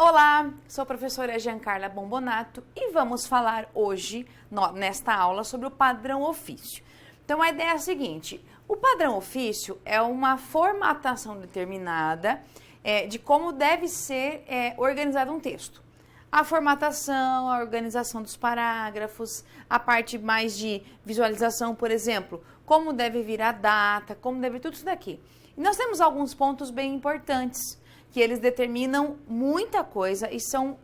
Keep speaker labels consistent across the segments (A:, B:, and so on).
A: Olá, sou a professora Giancarla Bombonato e vamos falar hoje, nesta aula, sobre o padrão ofício. Então, a ideia é a seguinte: o padrão ofício é uma formatação determinada de como deve ser organizado um texto. A formatação, a organização dos parágrafos, a parte mais de visualização, por exemplo, como deve vir a data, como deve tudo isso daqui. E nós temos alguns pontos bem importantes, que eles determinam muita coisa e são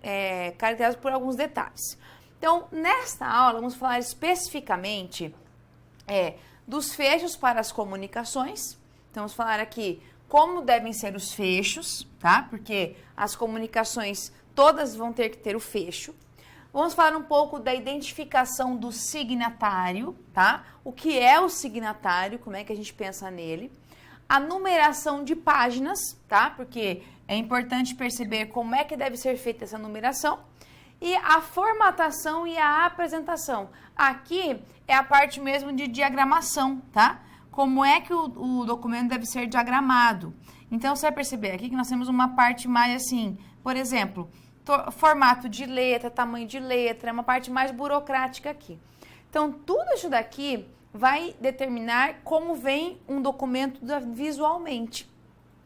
A: caracterizados por alguns detalhes. Então, nesta aula, vamos falar especificamente dos fechos para as comunicações. Então, vamos falar aqui como devem ser os fechos, tá? Porque as comunicações todas vão ter que ter o fecho. Vamos falar um pouco da identificação do signatário, tá? O que é o signatário, como é que a gente pensa nele. A numeração de páginas, tá? Porque é importante perceber como é que deve ser feita essa numeração. E a formatação e a apresentação. Aqui é a parte mesmo de diagramação, tá? Como é que o documento deve ser diagramado. Então, você vai perceber aqui que nós temos uma parte mais assim, por exemplo, formato de letra, tamanho de letra, é uma parte mais burocrática aqui. Então, tudo isso daqui vai determinar como vem um documento visualmente.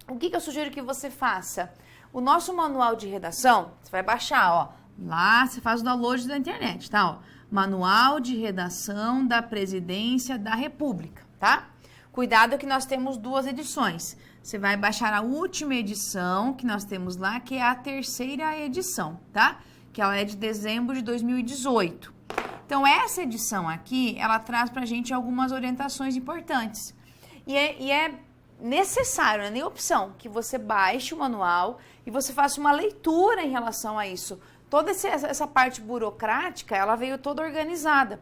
A: O que eu sugiro que você faça? O nosso manual de redação, você vai baixar, ó, lá você faz o download da internet, tá? Ó, Manual de Redação da Presidência da República, tá? Cuidado que nós temos duas edições. Você vai baixar a última edição que nós temos lá, que é a terceira edição, tá? Que ela é de dezembro de 2018. Então, essa edição aqui, ela traz pra gente algumas orientações importantes. E é necessário, não é nem opção, que você baixe o manual e você faça uma leitura em relação a isso. Toda essa parte burocrática, ela veio toda organizada.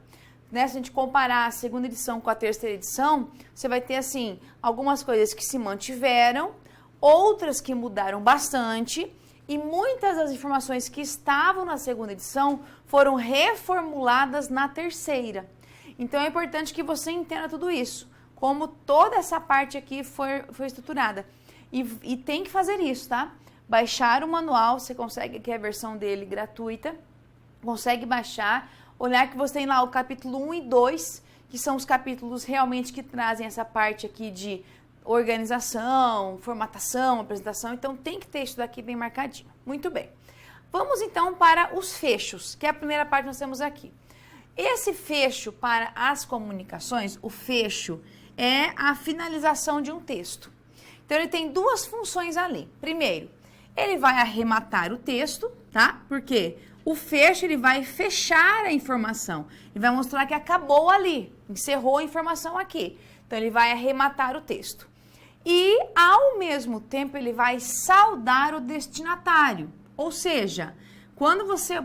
A: Né? Se a gente comparar a segunda edição com a terceira edição, você vai ter, assim, algumas coisas que se mantiveram, outras que mudaram bastante, e muitas das informações que estavam na segunda edição foram reformuladas na terceira. Então, é importante que você entenda tudo isso, como toda essa parte aqui foi estruturada. E tem que fazer isso, tá? Baixar o manual, você consegue, aqui é a versão dele gratuita, consegue baixar, olhar que você tem lá o capítulo 1 e 2, que são os capítulos realmente que trazem essa parte aqui de organização, formatação, apresentação, então tem que ter isso daqui bem marcadinho. Muito bem. Vamos então para os fechos, que é a primeira parte que nós temos aqui. Esse fecho para as comunicações, o fecho é a finalização de um texto. Então ele tem duas funções ali. Primeiro, ele vai arrematar o texto, tá? Porque o fecho ele vai fechar a informação, ele vai mostrar que acabou ali, encerrou a informação aqui. Então ele vai arrematar o texto. E, ao mesmo tempo, ele vai saudar o destinatário. Ou seja,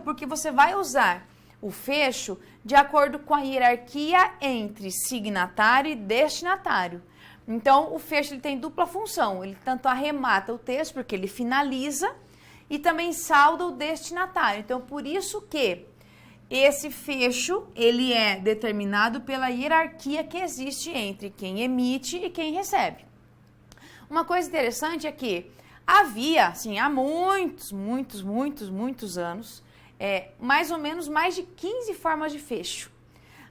A: porque você vai usar o fecho de acordo com a hierarquia entre signatário e destinatário. Então, o fecho ele tem dupla função. Ele tanto arremata o texto, porque ele finaliza, e também salda o destinatário. Então, por isso que esse fecho, ele é determinado pela hierarquia que existe entre quem emite e quem recebe. Uma coisa interessante é que havia, assim, há muitos anos, mais ou menos mais de 15 formas de fecho.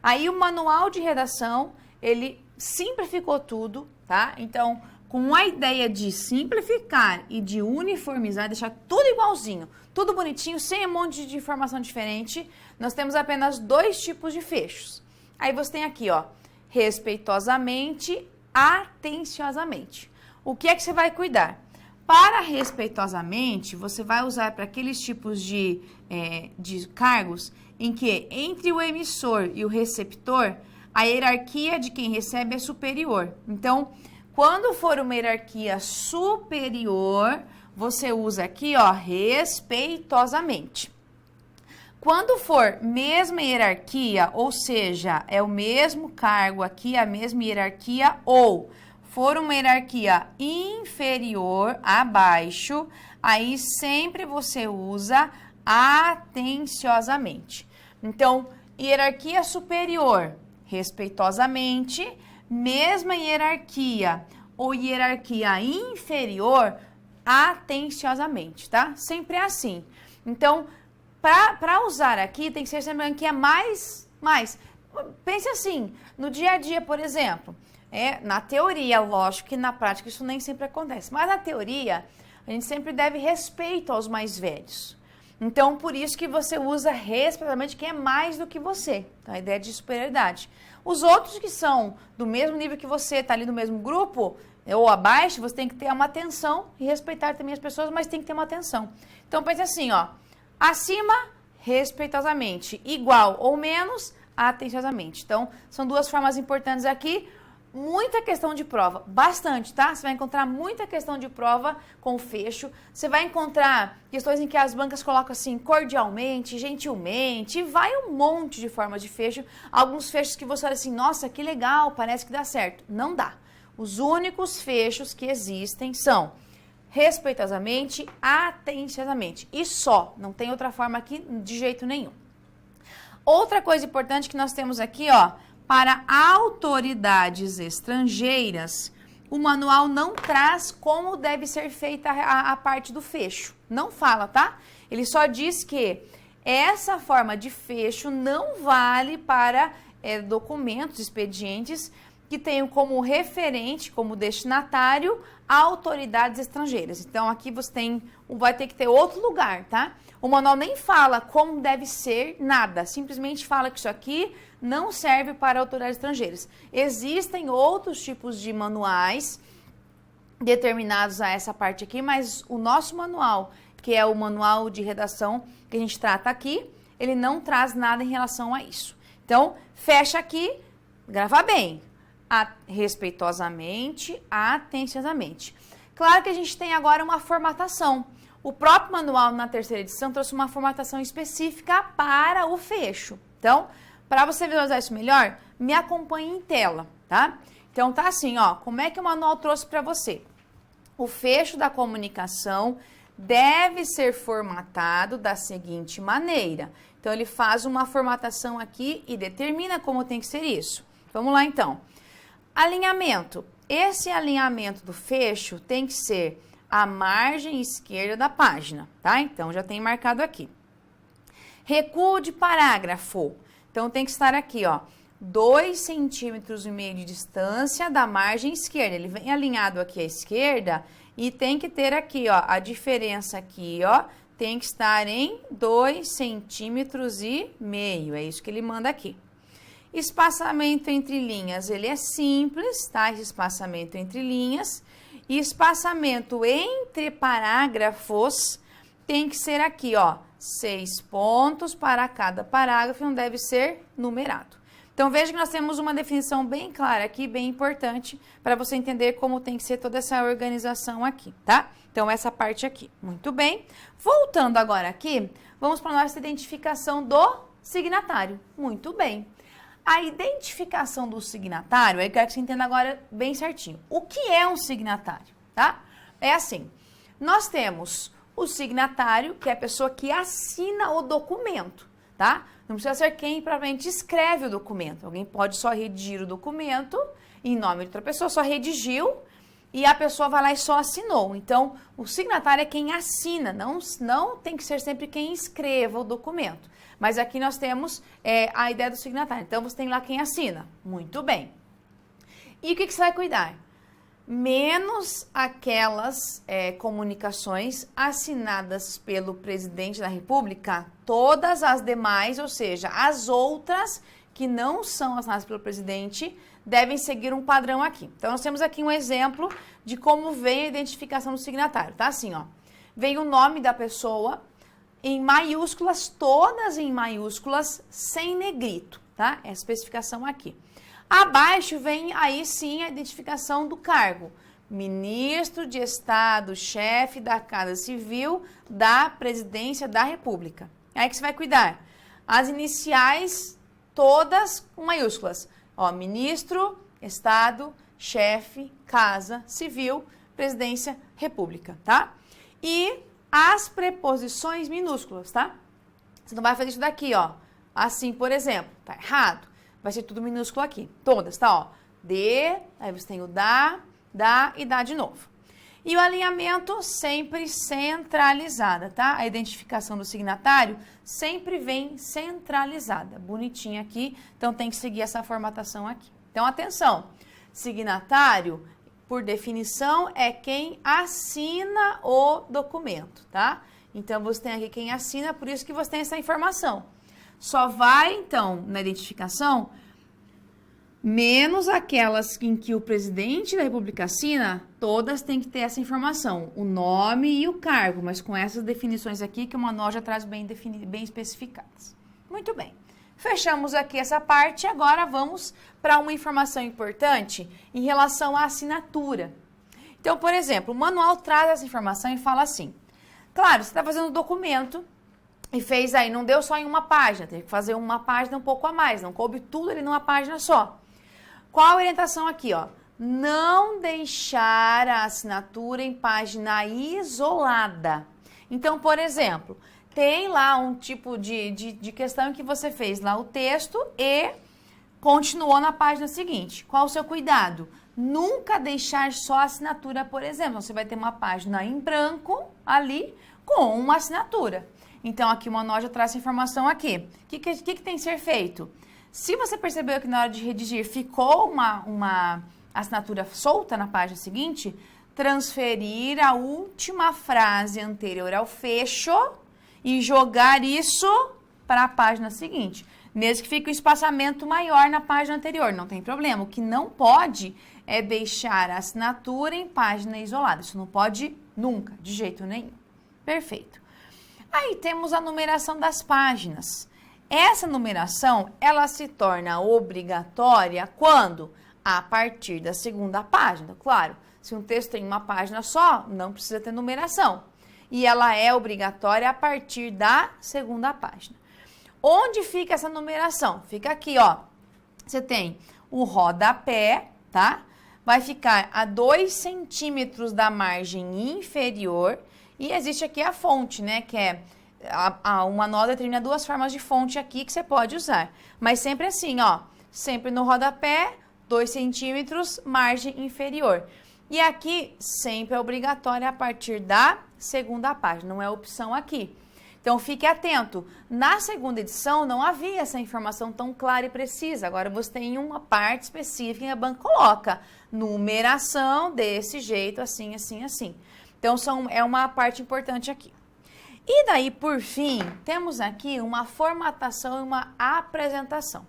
A: Aí o manual de redação, ele simplificou tudo, tá? Então, com a ideia de simplificar e de uniformizar, deixar tudo igualzinho, tudo bonitinho, sem um monte de informação diferente, nós temos apenas 2 tipos de fechos. Aí você tem aqui, ó, respeitosamente, atenciosamente. O que é que você vai cuidar? Para respeitosamente, você vai usar para aqueles tipos de cargos em que entre o emissor e o receptor, a hierarquia de quem recebe é superior. Então, quando for uma hierarquia superior, você usa aqui, ó, respeitosamente. Quando for mesma hierarquia, ou seja, é o mesmo cargo aqui, a mesma hierarquia, ou for uma hierarquia inferior, abaixo, aí sempre você usa atenciosamente. Então, hierarquia superior, respeitosamente, mesma hierarquia ou hierarquia inferior, atenciosamente, tá? Sempre é assim. Então, para usar aqui, tem que ser sempre que é mais. Pense assim, no dia a dia, por exemplo, na teoria, lógico que na prática isso nem sempre acontece, mas na teoria, a gente sempre deve respeito aos mais velhos. Então, por isso que você usa respeitosamente quem é mais do que você, tá? A ideia de superioridade. Os outros que são do mesmo nível que você, tá ali no mesmo grupo, ou abaixo, você tem que ter uma atenção e respeitar também as pessoas, mas tem que ter uma atenção. Então, pense assim, ó, acima, respeitosamente, igual ou menos, atenciosamente. Então, são duas formas importantes aqui. Muita questão de prova, bastante, tá? Você vai encontrar muita questão de prova com fecho. Você vai encontrar questões em que as bancas colocam assim, cordialmente, gentilmente, vai um monte de formas de fecho. Alguns fechos que você olha assim, nossa, que legal, parece que dá certo. Não dá. Os únicos fechos que existem são respeitosamente, atenciosamente. E só, não tem outra forma aqui de jeito nenhum. Outra coisa importante que nós temos aqui, ó, para autoridades estrangeiras, o manual não traz como deve ser feita a parte do fecho. Não fala, tá? Ele só diz que essa forma de fecho não vale para documentos, expedientes que tenham como referente, como destinatário, autoridades estrangeiras. Então, aqui você vai ter que ter outro lugar, tá? O manual nem fala como deve ser nada, simplesmente fala que isso aqui não serve para autoridades estrangeiras. Existem outros tipos de manuais determinados a essa parte aqui, mas o nosso manual, que é o manual de redação que a gente trata aqui, ele não traz nada em relação a isso. Então, fecha aqui, grava bem, respeitosamente, atenciosamente. Claro que a gente tem agora uma formatação. O próprio manual, na terceira edição, trouxe uma formatação específica para o fecho. Então, para você visualizar isso melhor, me acompanhe em tela, tá? Então, tá assim, ó, como é que o manual trouxe para você? O fecho da comunicação deve ser formatado da seguinte maneira. Então, ele faz uma formatação aqui e determina como tem que ser isso. Vamos lá, então. Alinhamento. Esse alinhamento do fecho tem que ser a margem esquerda da página, tá? Então, já tem marcado aqui. Recuo de parágrafo. Então, tem que estar aqui, ó, 2,5 centímetros de distância da margem esquerda. Ele vem alinhado aqui à esquerda e tem que ter aqui, ó, a diferença aqui, ó, tem que estar em 2,5 centímetros. É isso que ele manda aqui. Espaçamento entre linhas, ele é simples, tá? Esse espaçamento entre linhas. E espaçamento entre parágrafos tem que ser aqui, ó, 6 pontos para cada parágrafo, não deve ser numerado. Então, veja que nós temos uma definição bem clara aqui, bem importante, para você entender como tem que ser toda essa organização aqui, tá? Então, essa parte aqui. Muito bem. Voltando agora aqui, vamos para a nossa identificação do signatário. Muito bem. A identificação do signatário, eu quero que você entenda agora bem certinho. O que é um signatário, tá? É assim, nós temos o signatário, que é a pessoa que assina o documento, tá? Não precisa ser quem provavelmente escreve o documento. Alguém pode só redigir o documento em nome de outra pessoa, só redigiu e a pessoa vai lá e só assinou. Então, o signatário é quem assina, não tem que ser sempre quem escreva o documento. Mas aqui nós temos a ideia do signatário. Então, você tem lá quem assina. Muito bem. E o que você vai cuidar? Menos aquelas comunicações assinadas pelo presidente da República, todas as demais, ou seja, as outras que não são assinadas pelo presidente, devem seguir um padrão aqui. Então, nós temos aqui um exemplo de como vem a identificação do signatário. Tá assim, ó. Vem o nome da pessoa em maiúsculas, todas em maiúsculas, sem negrito, tá? Essa especificação aqui. Abaixo vem aí sim a identificação do cargo. Ministro de Estado, chefe da Casa Civil da Presidência da República. Aí que você vai cuidar. As iniciais todas com maiúsculas. Ó, Ministro, Estado, chefe, Casa Civil, Presidência, República, tá? E as preposições minúsculas, tá? Você não vai fazer isso daqui, ó. Assim, por exemplo, tá errado. Vai ser tudo minúsculo aqui. Todas, tá? Ó. De, aí você tem o da e dá de novo. E o alinhamento sempre centralizada, tá? A identificação do signatário sempre vem centralizada, bonitinha aqui, então tem que seguir essa formatação aqui. Então, atenção, signatário, por definição, é quem assina o documento, tá? Então, você tem aqui quem assina, por isso que você tem essa informação. Só vai, então, na identificação, menos aquelas em que o presidente da República assina, todas têm que ter essa informação, o nome e o cargo, mas com essas definições aqui que o manual já traz bem especificadas. Muito bem. Fechamos aqui essa parte, agora vamos para uma informação importante em relação à assinatura. Então, por exemplo, o manual traz essa informação e fala assim, claro, você está fazendo um documento e fez aí, não deu só em uma página, teve que fazer uma página um pouco a mais, não coube tudo ali numa página só. Qual a orientação aqui, ó? Não deixar a assinatura em página isolada. Então, por exemplo, tem lá um tipo de questão em que você fez lá o texto e continuou na página seguinte. Qual o seu cuidado? Nunca deixar só a assinatura, por exemplo. Você vai ter uma página em branco ali com uma assinatura. Então, aqui o manual já traz essa informação aqui. O que tem que ser feito? Se você percebeu que na hora de redigir ficou uma assinatura solta na página seguinte, transferir a última frase anterior ao fecho e jogar isso para a página seguinte. Mesmo que fique um espaçamento maior na página anterior, não tem problema. O que não pode é deixar a assinatura em página isolada. Isso não pode nunca, de jeito nenhum. Perfeito. Aí temos a numeração das páginas. Essa numeração, ela se torna obrigatória quando? A partir da segunda página. Claro, se um texto tem uma página só, não precisa ter numeração. E ela é obrigatória a partir da segunda página. Onde fica essa numeração? Fica aqui, ó. Você tem o rodapé, tá? Vai ficar a 2 centímetros da margem inferior. E existe aqui a fonte, né? Que é... O manual determina 2 formas de fonte aqui que você pode usar. Mas sempre assim, ó. Sempre no rodapé, 2 centímetros, margem inferior. E aqui, sempre é obrigatório a partir da segunda página. Não é opção aqui. Então, fique atento. Na segunda edição, não havia essa informação tão clara e precisa. Agora, você tem uma parte específica que a banca coloca. Numeração desse jeito, assim, assim, assim. Então, é uma parte importante aqui. E daí, por fim, temos aqui uma formatação e uma apresentação.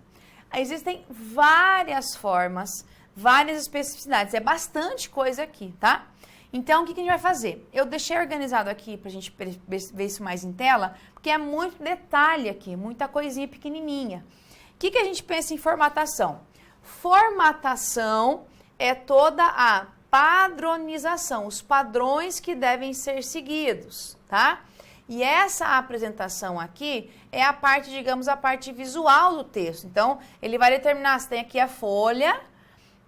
A: Existem várias formas, várias especificidades, é bastante coisa aqui, tá? Então, o que a gente vai fazer? Eu deixei organizado aqui pra gente ver isso mais em tela, porque é muito detalhe aqui, muita coisinha pequenininha. O que a gente pensa em formatação? Formatação é toda a padronização, os padrões que devem ser seguidos, tá? E essa apresentação aqui é a parte, digamos, a parte visual do texto. Então, ele vai determinar, você tem aqui a folha,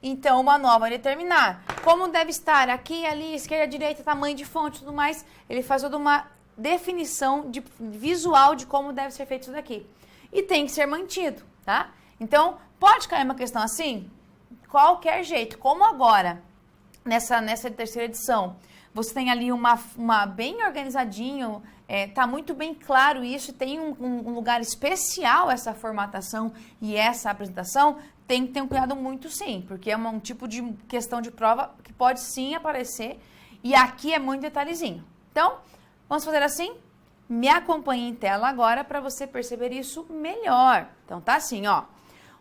A: então o manual vai determinar como deve estar aqui, ali, esquerda, direita, tamanho de fonte e tudo mais. Ele faz toda uma definição visual de como deve ser feito isso daqui. E tem que ser mantido, tá? Então, pode cair uma questão assim? Qualquer jeito, como agora, nessa terceira edição, você tem ali uma bem organizadinho, tá muito bem claro isso, tem um lugar especial essa formatação e essa apresentação, tem que ter um cuidado muito sim, porque é um tipo de questão de prova que pode sim aparecer e aqui é muito detalhezinho. Então, vamos fazer assim? Me acompanhe em tela agora para você perceber isso melhor. Então, tá assim, ó.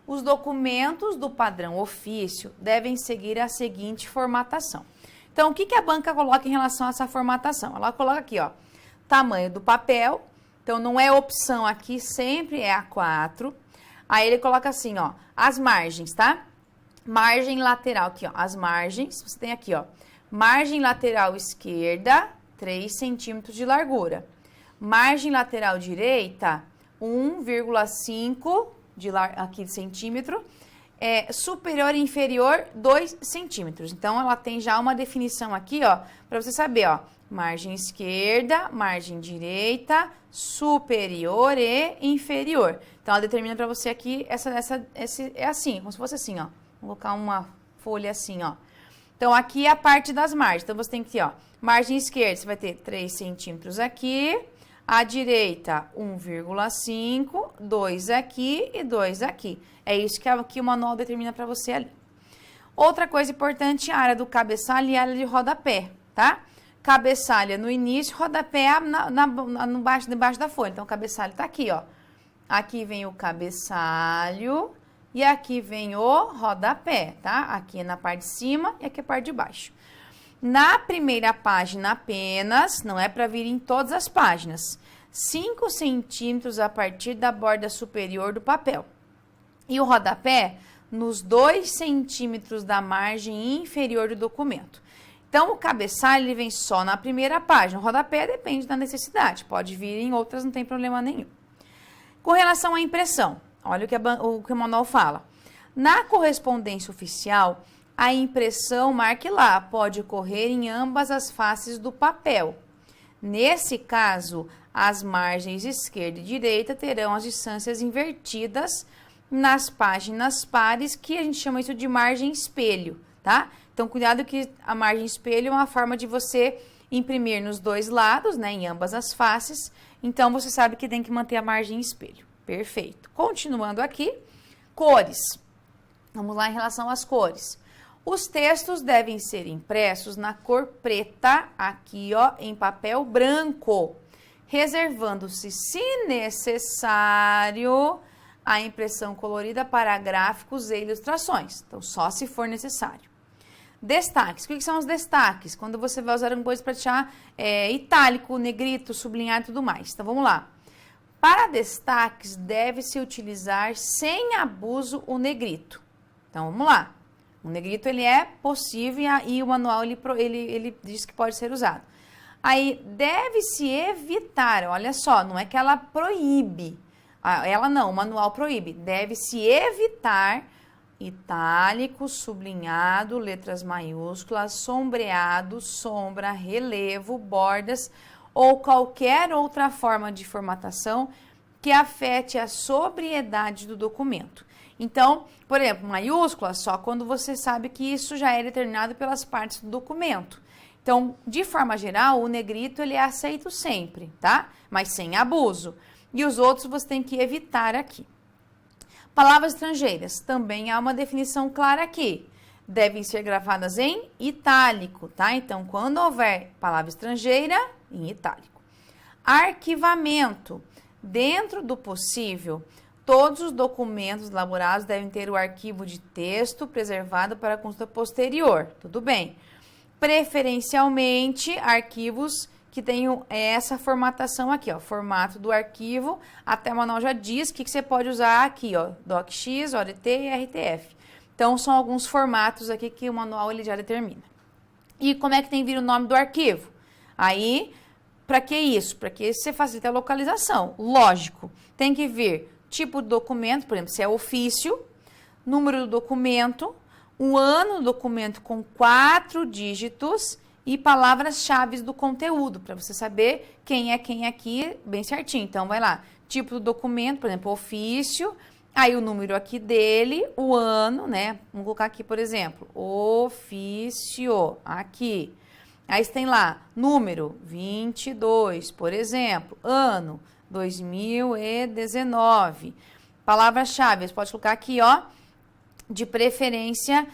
A: Os documentos do padrão ofício devem seguir a seguinte formatação. Então, o que a banca coloca em relação a essa formatação? Ela coloca aqui, ó, tamanho do papel. Então, não é opção aqui, sempre é A4. Aí, ele coloca assim, ó, as margens, tá? Margem lateral aqui, ó, as margens. Você tem aqui, ó, margem lateral esquerda, 3 centímetros de largura. Margem lateral direita, 1,5 de centímetro. Superior e inferior, 2 centímetros. Então, ela tem já uma definição aqui, ó, para você saber, ó, margem esquerda, margem direita, superior e inferior. Então, ela determina para você aqui, é assim, como se fosse assim, ó. Vou colocar uma folha assim, ó. Então, aqui é a parte das margens. Então, você tem que ter, ó, margem esquerda, você vai ter 3 centímetros aqui, à direita 1,5, 2 aqui e 2 aqui. É isso que o manual determina para você ali. Outra coisa importante, a área do cabeçalho e a área de rodapé, tá? Cabeçalho no início, rodapé debaixo da folha. Então, o cabeçalho tá aqui, ó. Aqui vem o cabeçalho e aqui vem o rodapé, tá? Aqui é na parte de cima e aqui é a parte de baixo. Na primeira página apenas, não é para vir em todas as páginas, 5 centímetros a partir da borda superior do papel. E o rodapé nos 2 centímetros da margem inferior do documento. Então, o cabeçalho ele vem só na primeira página. O rodapé depende da necessidade, pode vir em outras, não tem problema nenhum. Com relação à impressão, olha o que o manual fala. Na correspondência oficial, a impressão, marque lá, pode ocorrer em ambas as faces do papel. Nesse caso, as margens esquerda e direita terão as distâncias invertidas nas páginas pares, que a gente chama isso de margem espelho, tá? Então, cuidado que a margem espelho é uma forma de você imprimir nos dois lados, né, em ambas as faces. Então, você sabe que tem que manter a margem espelho. Perfeito. Continuando aqui, cores. Vamos lá em relação às cores. Os textos devem ser impressos na cor preta, aqui, ó, em papel branco, reservando-se, se necessário, a impressão colorida para gráficos e ilustrações. Então, só se for necessário. Destaques. O que são os destaques? Quando você vai usar alguma coisa para deixar itálico, negrito, sublinhar e tudo mais. Então, vamos lá. Para destaques, deve-se utilizar sem abuso o negrito. Então, vamos lá. O negrito, ele é possível e o manual, ele diz que pode ser usado. Aí, deve-se evitar, olha só, não é que ela proíbe. Ela não, o manual proíbe. Deve-se evitar itálico, sublinhado, letras maiúsculas, sombreado, sombra, relevo, bordas ou qualquer outra forma de formatação que afete a sobriedade do documento. Então, por exemplo, maiúscula só quando você sabe que isso já é determinado pelas partes do documento. Então, de forma geral, o negrito ele é aceito sempre, tá? Mas sem abuso. E os outros você tem que evitar aqui. Palavras estrangeiras, também há uma definição clara aqui. Devem ser gravadas em itálico, tá? Então, quando houver palavra estrangeira, em itálico. Arquivamento. Dentro do possível, todos os documentos elaborados devem ter o arquivo de texto preservado para consulta posterior. Tudo bem. Preferencialmente, arquivos que tenham essa formatação aqui, ó, formato do arquivo, até o manual já diz que você pode usar aqui, ó, DocX, ODT e RTF. Então, são alguns formatos aqui que o manual ele já determina. E como é que tem que vir o nome do arquivo? Aí, para que isso? Para que você facilite a localização. Lógico, tem que vir tipo de documento, por exemplo, se é ofício, número do documento, o ano do documento com 4 dígitos e palavras-chave do conteúdo, para você saber quem é quem aqui bem certinho. Então, vai lá, tipo do documento, por exemplo, ofício, aí o número aqui dele, o ano, né? Vamos colocar aqui, por exemplo, ofício, aqui. Aí você tem lá, número 22, por exemplo, ano 2019. Palavras-chave, você pode colocar aqui, ó, de preferência,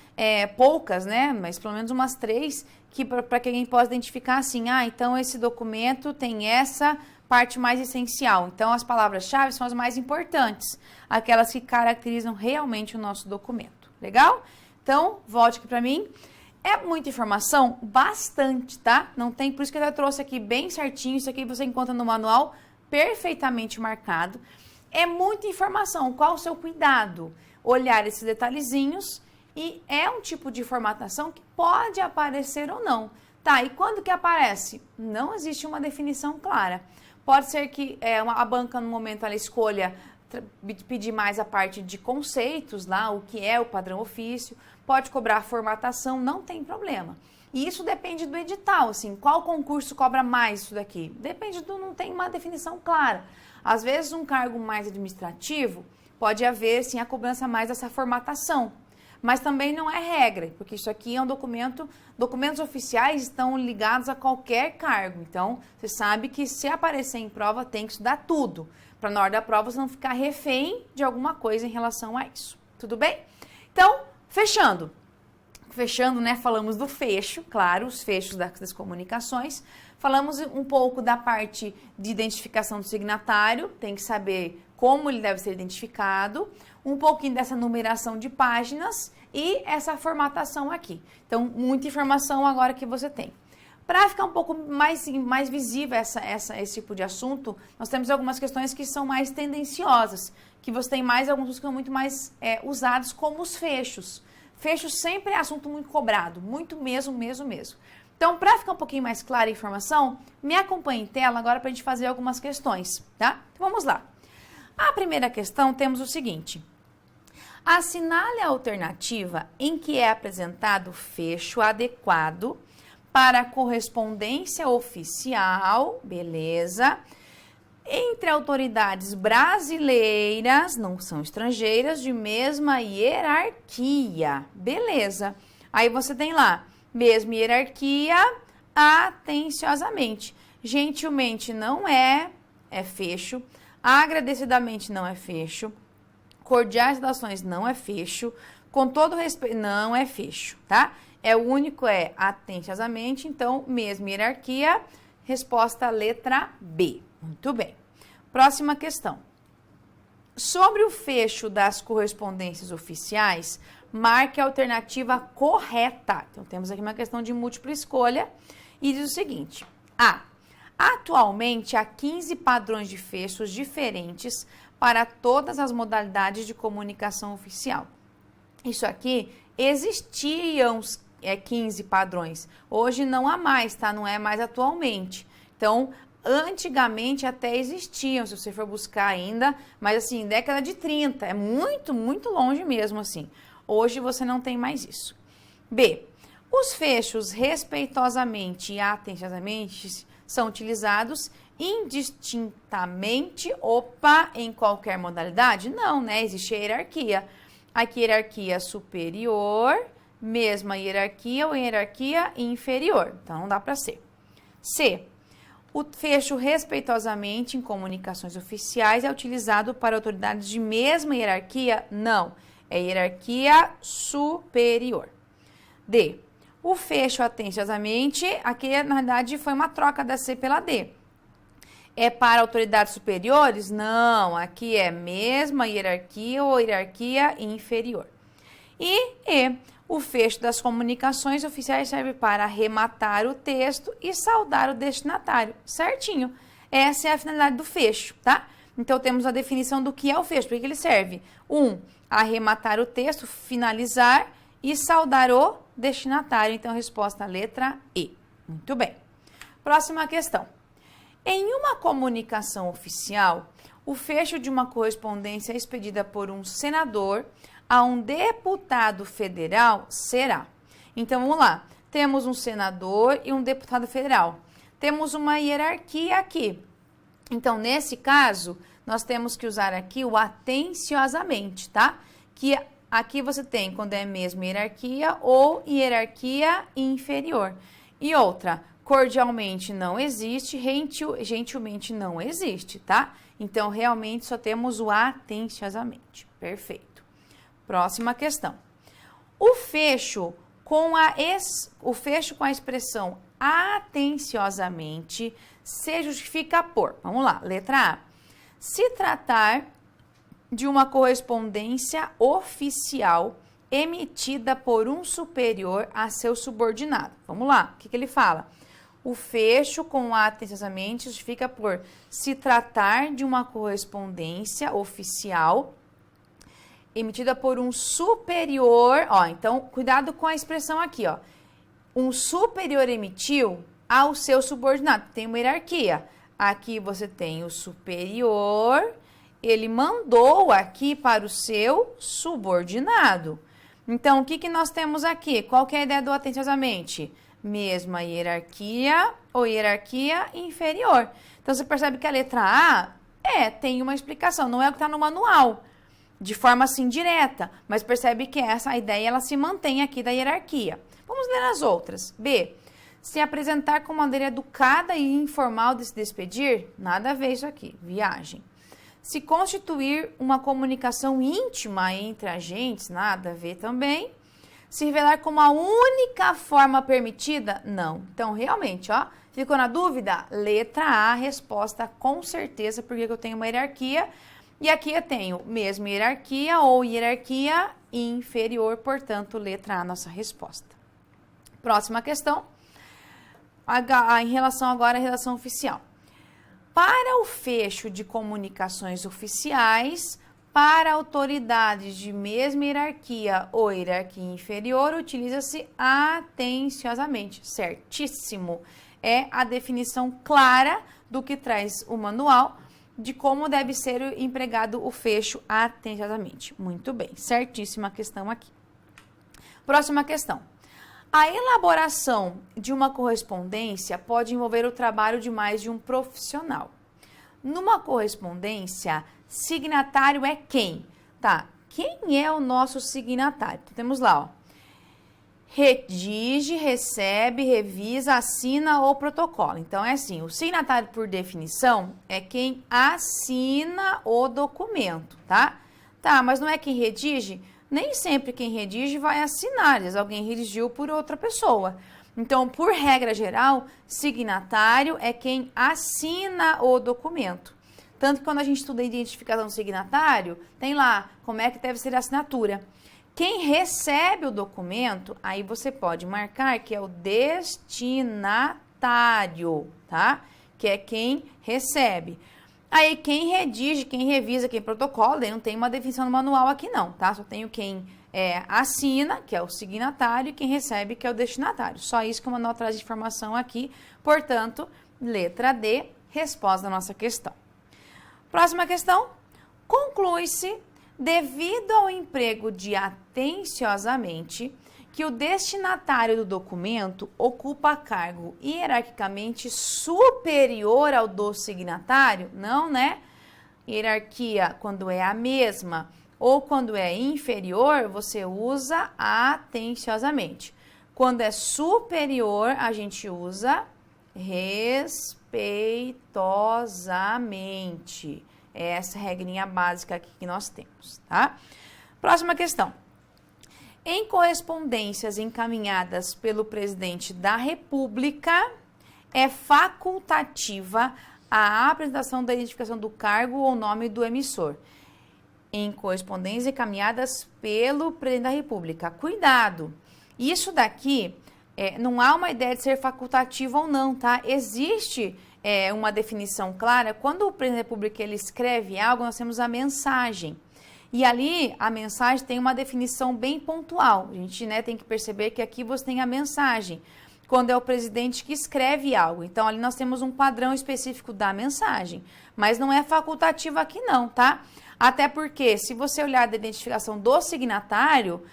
A: poucas, né? Mas pelo menos umas 3, que para que alguém possa identificar assim, então esse documento tem essa parte mais essencial. Então, as palavras-chave são as mais importantes, aquelas que caracterizam realmente o nosso documento. Legal? Então, volte aqui para mim. É muita informação? Bastante, tá? Não tem, por isso que eu já trouxe aqui bem certinho, isso aqui você encontra no manual perfeitamente marcado. É muita informação, qual o seu cuidado? Olhar esses detalhezinhos e é um tipo de formatação que pode aparecer ou não. Tá, e quando que aparece? Não existe uma definição clara. Pode ser que a banca, no momento, ela escolha pedir mais a parte de conceitos lá, o que é o padrão ofício, pode cobrar a formatação, não tem problema. E isso depende do edital, assim, qual concurso cobra mais isso daqui? Depende não tem uma definição clara. Às vezes, um cargo mais administrativo, pode haver, sim, a cobrança mais dessa formatação. mas também não é regra, porque isso aqui é um documento, documentos oficiais estão ligados a qualquer cargo. Então, você sabe que se aparecer em prova, tem que estudar tudo, para na hora da prova você não ficar refém de alguma coisa em relação a isso. Tudo bem? Então, fechando, né, falamos do fecho, claro, os fechos das comunicações. Falamos um pouco da parte de identificação do signatário, tem que saber como ele deve ser identificado, um pouquinho dessa numeração de páginas e essa formatação aqui. Então, muita informação agora que você tem. Para ficar um pouco mais visível esse tipo de assunto, nós temos algumas questões que são mais tendenciosas, que você tem mais alguns que são muito mais usados como os fechos. Fechos sempre é assunto muito cobrado, muito mesmo. Então, para ficar um pouquinho mais clara a informação, me acompanhe em tela agora para a gente fazer algumas questões, tá? Então, vamos lá. A primeira questão, temos o seguinte. Assinale a alternativa em que é apresentado fecho adequado para a correspondência oficial, beleza, entre autoridades brasileiras, não são estrangeiras, de mesma hierarquia, beleza. Aí você tem lá, mesma hierarquia, atenciosamente. Gentilmente não é fecho. Agradecidamente não é fecho. Cordiais saudações não é fecho. Com todo respeito, não é fecho, tá? O único atenciosamente, então, mesma hierarquia. Resposta letra B. Muito bem. Próxima questão. Sobre o fecho das correspondências oficiais, marque a alternativa correta. Então, temos aqui uma questão de múltipla escolha e diz o seguinte. A. Atualmente, há 15 padrões de fechos diferentes para todas as modalidades de comunicação oficial. Isso aqui, existiam 15 padrões. Hoje não há mais, tá? Não é mais atualmente. Então, antigamente até existiam, se você for buscar ainda, mas assim, década de 30, é muito longe mesmo assim. Hoje você não tem mais isso. B. Os fechos respeitosamente e atenciosamente são utilizados indistintamente, em qualquer modalidade? Não, né? Existe a hierarquia. Aqui, hierarquia superior, mesma hierarquia ou hierarquia inferior. Então, não dá para ser. C. O fecho respeitosamente em comunicações oficiais é utilizado para autoridades de mesma hierarquia? Não, é hierarquia superior. D. O fecho atenciosamente, aqui na verdade foi uma troca da C pela D. É para autoridades superiores? Não, aqui é mesma hierarquia ou hierarquia inferior. E o fecho das comunicações oficiais serve para arrematar o texto e saudar o destinatário. Certinho. Essa é a finalidade do fecho, tá? Então, temos a definição do que é o fecho. Para que ele serve? 1. Arrematar o texto, finalizar e saudar o destinatário. Então, resposta letra E. Muito bem. Próxima questão. Em uma comunicação oficial, o fecho de uma correspondência expedida por um senador a um deputado federal será. Então, vamos lá. Temos um senador e um deputado federal. Temos uma hierarquia aqui. Então, nesse caso, nós temos que usar aqui o atenciosamente, tá? Que aqui você tem quando é mesma hierarquia ou hierarquia inferior. E outra, cordialmente não existe, gentilmente não existe, tá? Então, realmente só temos o atenciosamente. Perfeito. Próxima questão. O fecho com a expressão atenciosamente se justifica por, vamos lá, letra A, se tratar de uma correspondência oficial emitida por um superior a seu subordinado. Vamos lá, o que ele fala? O fecho com atenciosamente justifica por se tratar de uma correspondência oficial emitida por um superior, então, cuidado com a expressão aqui, um superior emitiu ao seu subordinado, tem uma hierarquia, aqui você tem o superior, ele mandou aqui para o seu subordinado, então, o que nós temos aqui? Qual que é a ideia do atenciosamente? Mesma hierarquia ou hierarquia inferior, então, você percebe que a letra A, tem uma explicação, não é o que está no manual. de forma assim direta, mas percebe que essa ideia ela se mantém aqui da hierarquia. Vamos ler as outras. B. Se apresentar com maneira educada e informal de se despedir, nada a ver isso aqui, viagem. Se constituir uma comunicação íntima entre agentes, nada a ver também. Se revelar como a única forma permitida, não. Então, realmente, ó, ficou na dúvida? Letra A, resposta com certeza, porque eu tenho uma hierarquia. E aqui eu tenho mesmo hierarquia ou hierarquia inferior, portanto, letra A, nossa resposta. Próxima questão, em relação agora à redação oficial. Para o fecho de comunicações oficiais, para autoridades de mesma hierarquia ou hierarquia inferior, utiliza-se atenciosamente. Certíssimo. É a definição clara do que traz o manual de como deve ser empregado o fecho atenciosamente. Muito bem, certíssima questão aqui. Próxima questão. A elaboração de uma correspondência pode envolver o trabalho de mais de um profissional. Numa correspondência, signatário é quem? Tá, quem é o nosso signatário? Então, temos lá, ó. Redige, recebe, revisa, assina ou protocola. Então, é assim, o signatário, por definição, é quem assina o documento, tá? Tá, mas não é quem redige? Nem sempre quem redige vai assinar, às vezes alguém redigiu por outra pessoa. Então, por regra geral, signatário é quem assina o documento. Tanto que quando a gente estuda a identificação do signatário, tem lá como é que deve ser a assinatura. Quem recebe o documento, aí você pode marcar que é o destinatário, tá? Que é quem recebe. Aí quem redige, quem revisa, quem protocola, não tem uma definição no manual aqui não, tá? Só tenho quem assina, que é o signatário, e quem recebe, que é o destinatário. Só isso que o manual traz de informação aqui. Portanto, letra D, resposta da nossa questão. Próxima questão. Conclui-se, devido ao emprego de atenciosamente, que o destinatário do documento ocupa cargo hierarquicamente superior ao do signatário? Não, né? Hierarquia, quando é a mesma ou quando é inferior, você usa atenciosamente. Quando é superior, a gente usa respeitosamente. Essa é a regrinha básica aqui que nós temos, tá? Próxima questão. Em correspondências encaminhadas pelo presidente da República, é facultativa a apresentação da identificação do cargo ou nome do emissor. Em correspondências encaminhadas pelo presidente da República. Cuidado! Isso daqui não há uma ideia de ser facultativo ou não, tá? Existe uma definição clara. Quando o presidente da República ele escreve algo, nós temos a mensagem. E ali, a mensagem tem uma definição bem pontual. A gente tem que perceber que aqui você tem a mensagem, quando é o presidente que escreve algo. Então, ali nós temos um padrão específico da mensagem. Mas não é facultativo aqui não, tá? Até porque, se você olhar da identificação do signatário,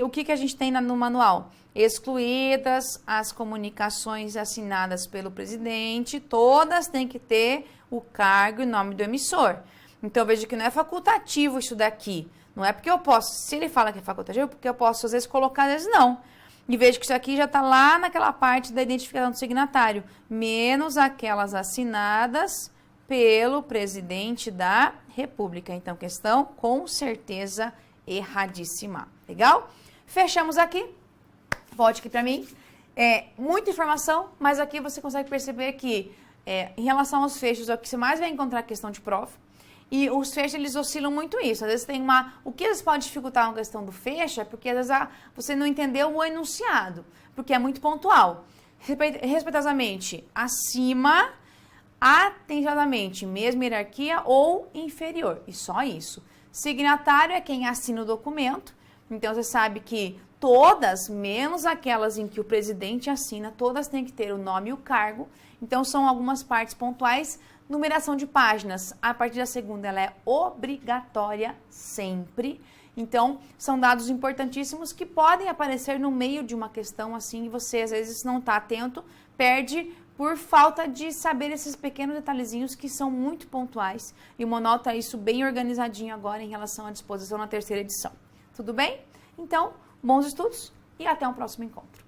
A: o que a gente tem no manual? Excluídas as comunicações assinadas pelo presidente, todas têm que ter o cargo e nome do emissor. Então, veja que não é facultativo isso daqui. Não é porque eu posso, se ele fala que é facultativo, porque eu posso, às vezes, colocar, às vezes, não. E veja que isso aqui já está lá naquela parte da identificação do signatário, menos aquelas assinadas pelo presidente da República. Então, questão com certeza erradíssima. Legal? Fechamos aqui. Volte aqui para mim. Muita informação, mas aqui você consegue perceber que, em relação aos fechos, é o que você mais vai encontrar questão de prova. E os fechos, eles oscilam muito isso. Às vezes tem o que às vezes pode dificultar uma questão do fecho é porque às vezes você não entendeu o enunciado, porque é muito pontual. Respeitosamente, acima, atenciosamente, mesma hierarquia ou inferior. E só isso. Signatário é quem assina o documento. Então, você sabe que todas, menos aquelas em que o presidente assina, todas têm que ter o nome e o cargo. Então, são algumas partes pontuais. Numeração de páginas, a partir da segunda, ela é obrigatória sempre. Então, são dados importantíssimos que podem aparecer no meio de uma questão assim e você às vezes não está atento, perde por falta de saber esses pequenos detalhezinhos que são muito pontuais. E o Monol está isso bem organizadinho agora em relação à disposição na terceira edição. Tudo bem? Então, bons estudos e até um próximo encontro.